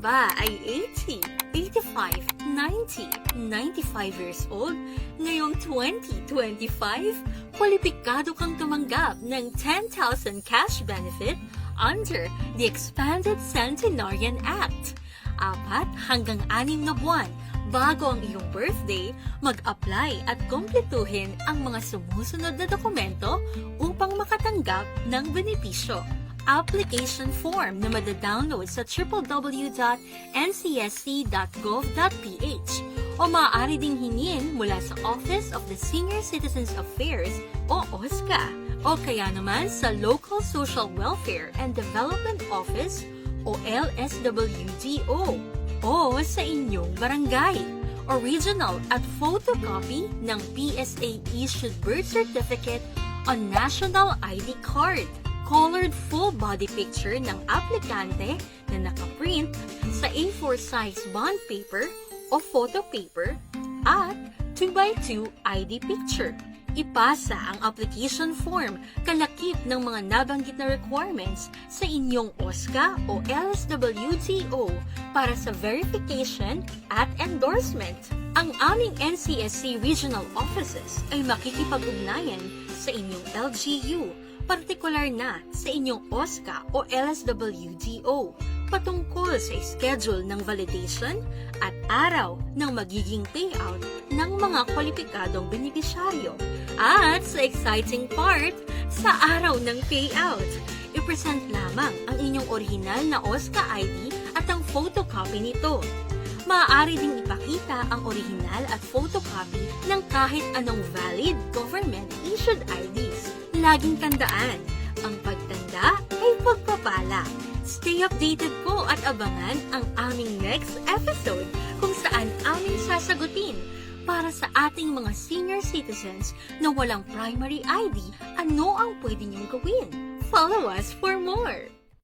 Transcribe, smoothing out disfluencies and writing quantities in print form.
ba ay 80, 85, 90, 95 years old? Ngayong 2025, kwalipikado kang tumanggap ng 10,000 cash benefit under the Expanded Centenarian Act. 4 hanggang 6 na buwan bago ang iyong birthday, mag-apply at kumpletuhin ang mga sumusunod na dokumento upang makatanggap ng benepisyo. Application form na madadownload sa www.ncsc.gov.ph o maaari ding hingin mula sa Office of the Senior Citizens Affairs o OSCA o kaya naman sa Local Social Welfare and Development Office o LSWDO o sa inyong barangay. Original at photocopy ng PSA-issued birth certificate o national ID card. Colored full body picture ng aplikante na nakaprint sa A4 size bond paper o photo paper at 2x2 ID picture. Ipasa ang application form kalakip ng mga nabanggit na requirements sa inyong OSCA o LSWDO para sa verification at endorsement. Ang aming NCSC regional offices ay makikipag-ugnayan sa inyong LGU, partikular na sa inyong OSCA o LSWDO patungkol sa schedule ng validation at araw ng magiging payout ng mga kwalipikadong benepisyaryo. At sa exciting part, sa araw ng payout, i-present lamang ang inyong orihinal na OSCA ID at ang photocopy nito. Maaari ding ipakita ang orihinal at photocopy ng kahit anong valid government-issued IDs. Laging tandaan, ang pagtanda ay pagpapala. Stay updated po at abangan ang aming next episode kung saan aming sasagutin para sa ating mga senior citizens na walang primary ID, ano ang pwede niyong gawin? Follow us for more!